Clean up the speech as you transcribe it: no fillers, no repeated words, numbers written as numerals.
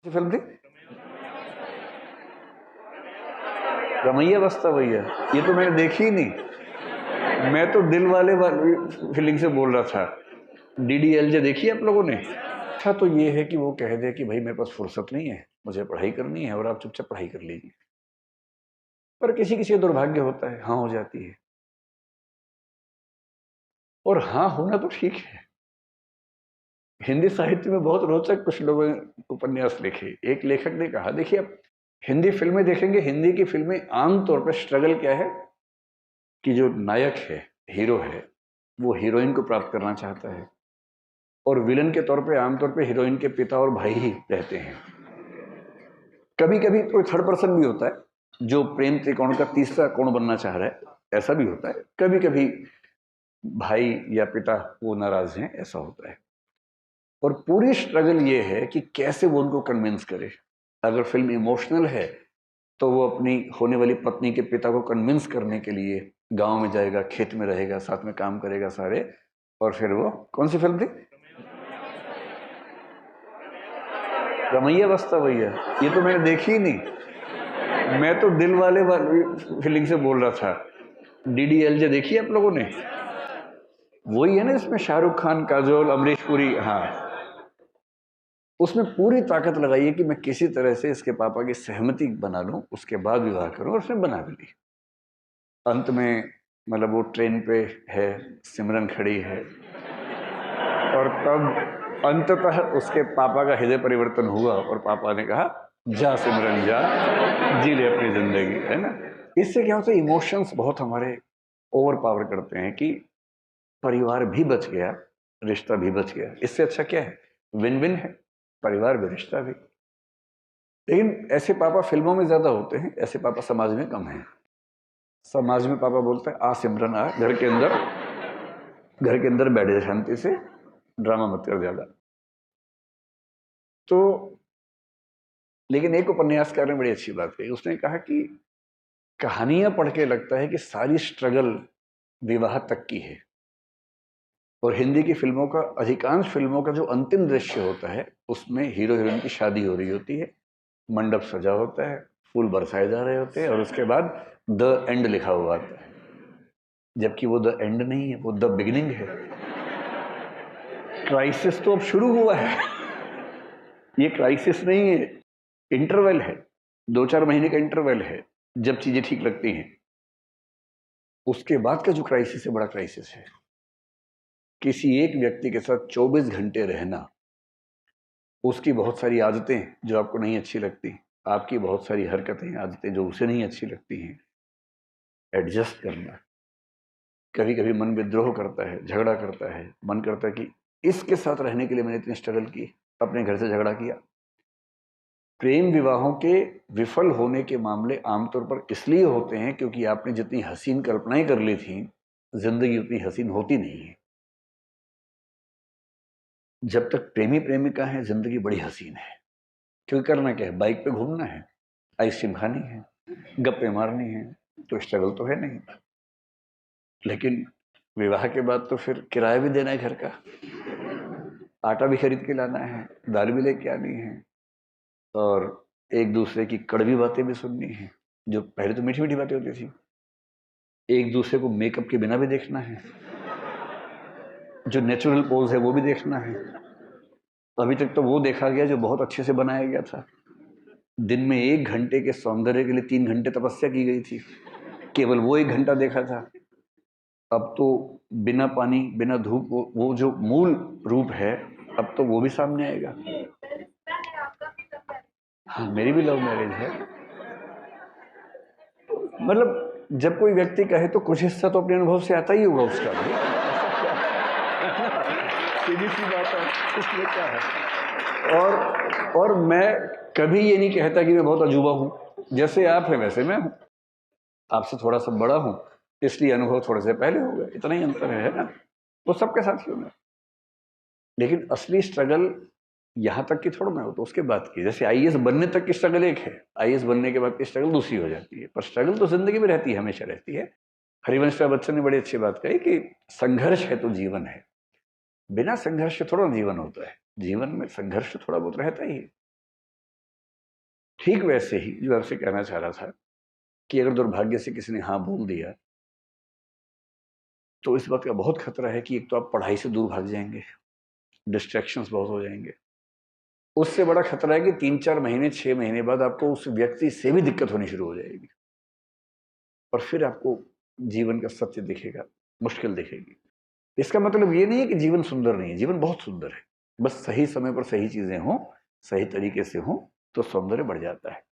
Film थी रमैया बस्ता भैया। ये तो मैंने देखी ही नहीं। मैं तो दिल वाले फीलिंग से बोल रहा था। DDLJ देखी आप लोगों ने? अच्छा, तो ये है कि वो कह दे कि भाई मेरे पास फुर्सत नहीं है, मुझे पढ़ाई करनी है और आप चुपचाप पढ़ाई कर लीजिए। पर किसी किसी का दुर्भाग्य होता है, हाँ हो जाती है। और हाँ होना तो ठीक है। हिंदी साहित्य में बहुत रोचक कुछ लोगों ने उपन्यास लिखे। एक लेखक ने कहा, देखिए आप हिंदी फिल्में देखेंगे, हिंदी की फिल्में आमतौर पर स्ट्रगल क्या है कि जो नायक है, हीरो है, वो हीरोइन को प्राप्त करना चाहता है और विलन के तौर पे आमतौर पे हीरोइन के पिता और भाई ही रहते हैं। कभी कभी कोई थर्ड पर्सन भी होता है जो प्रेम त्रिकोण का तीसरा कोण बनना चाह रहा है, ऐसा भी होता है। कभी कभी भाई या पिता वो नाराज हैं, ऐसा होता है। और पूरी स्ट्रगल ये है कि कैसे वो उनको कन्विंस करे। अगर फिल्म इमोशनल है तो वो अपनी होने वाली पत्नी के पिता को कन्विंस करने के लिए गांव में जाएगा, खेत में रहेगा, साथ में काम करेगा सारे। और फिर वो कौन सी फिल्म थी? रमैया बस्ता भैया। ये तो मैंने देखी ही नहीं। मैं तो दिल वाले फीलिंग से बोल रहा था। DDLJ देखी आप लोगों ने? वही है ना, इसमें शाहरुख खान, काजोल, अमरीश पुरी। हाँ, उसमें पूरी ताकत लगाई है कि मैं किसी तरह से इसके पापा की सहमति बना लूं, उसके बाद विवाह करूं, और उसने बना भी ली। अंत में मतलब वो ट्रेन पे है, सिमरन खड़ी है, और तब अंततः उसके पापा का हृदय परिवर्तन हुआ और पापा ने कहा, जा सिमरन जा, जी ले अपनी जिंदगी, है ना। इससे क्या होता है, इमोशंस बहुत हमारे ओवर पावर करते हैं कि परिवार भी बच गया, रिश्ता भी बच गया। इससे अच्छा क्या है? विन विन है, परिवार भी रिश्ता भी। लेकिन ऐसे पापा फिल्मों में ज्यादा होते हैं, ऐसे पापा समाज में कम हैं। समाज में पापा बोलते हैं, आ सिमरन आ, घर के अंदर बैठ जा शांति से, ड्रामा मत कर ज्यादा। तो लेकिन एक उपन्यासकार ने बड़ी अच्छी बात कही। उसने कहा कि कहानियां पढ़ के लगता है कि सारी स्ट्रगल विवाह तक की है, और हिंदी की फिल्मों का, अधिकांश फिल्मों का जो अंतिम दृश्य होता है उसमें हीरो हीरोइन की शादी हो रही होती है, मंडप सजा होता है, फूल बरसाए जा रहे होते हैं, और उसके बाद द एंड लिखा हुआ आता है। जबकि वो द एंड नहीं है, वो द बिगिनिंग है। क्राइसिस तो अब शुरू हुआ है। ये क्राइसिस नहीं है, इंटरवल है, 2-4 महीने का इंटरवल है जब चीजें ठीक लगती हैं। उसके बाद का जो क्राइसिस है, बड़ा क्राइसिस है। किसी एक व्यक्ति के साथ 24 घंटे रहना, उसकी बहुत सारी आदतें जो आपको नहीं अच्छी लगती, आपकी बहुत सारी हरकतें, आदतें जो उसे नहीं अच्छी लगती हैं, एडजस्ट करना। कभी कभी मन विद्रोह करता है, झगड़ा करता है, मन करता है कि इसके साथ रहने के लिए मैंने इतनी स्ट्रगल की, अपने घर से झगड़ा किया। प्रेम विवाहों के विफल होने के मामले आमतौर पर इसलिए होते हैं क्योंकि आपने जितनी हसीन कल्पनाएं कर ली थी, जिंदगी उतनी हसीन होती नहीं है। जब तक प्रेमी प्रेमिका है, जिंदगी बड़ी हसीन है। क्यों? करना क्या है? बाइक पे घूमना है, आइसक्रीम खानी है, गप्पे मारनी है, तो स्ट्रगल तो है नहीं। लेकिन विवाह के बाद तो फिर किराया भी देना है घर का, आटा भी खरीद के लाना है, दाल भी लेके आनी है, और एक दूसरे की कड़वी बातें भी सुननी है। जो पहले तो मीठी मीठी बातें होती थी। एक दूसरे को मेकअप के बिना भी देखना है, जो नेचुरल पोज है वो भी देखना है। अभी तक तो वो देखा गया जो बहुत अच्छे से बनाया गया था। दिन में 1 घंटे के सौंदर्य के लिए 3 घंटे तपस्या की गई थी, केवल वो 1 घंटा देखा था। अब तो बिना पानी बिना धूप, वो जो मूल रूप है, अब तो वो भी सामने आएगा। हाँ, मेरी भी लव मैरिज है। मतलब जब कोई व्यक्ति कहे तो कुछ हिस्सा तो अपने अनुभव से आता ही होगा उसका भी। सीधी सी बात है, इसमें क्या है। और मैं कभी ये नहीं कहता कि मैं बहुत अजूबा हूं। जैसे आप हैं वैसे मैं हूं, आपसे थोड़ा सा बड़ा हूं, इसलिए अनुभव थोड़े से पहले हो गए, इतना ही अंतर है ना। वो सबके साथ ही होना। लेकिन असली स्ट्रगल यहां तक की थोड़ा ना हो, तो उसके बाद की। जैसे आईएएस बनने तक की स्ट्रगल एक है, आईएएस बनने के बाद की स्ट्रगल दूसरी हो जाती है। पर स्ट्रगल तो जिंदगी में रहती है, हमेशा रहती है। हरिवंश राय बच्चन ने बड़ी अच्छी बात कही कि संघर्ष है तो जीवन है। बिना संघर्ष के थोड़ा जीवन होता है, जीवन में संघर्ष थोड़ा बहुत रहता ही है। ठीक वैसे ही जो आपसे कहना चाह रहा था कि अगर दुर्भाग्य से किसी ने हाँ बोल दिया तो इस बात का बहुत खतरा है कि एक तो आप पढ़ाई से दूर भाग जाएंगे, डिस्ट्रैक्शंस बहुत हो जाएंगे। उससे बड़ा खतरा है कि 3-4 महीने 6 महीने बाद आपको उस व्यक्ति से भी दिक्कत होनी शुरू हो जाएगी और फिर आपको जीवन का सत्य दिखेगा, मुश्किल दिखेगी। इसका मतलब ये नहीं है कि जीवन सुंदर नहीं है, जीवन बहुत सुंदर है। बस सही समय पर सही चीजें हों, सही तरीके से हों तो सौंदर्य बढ़ जाता है।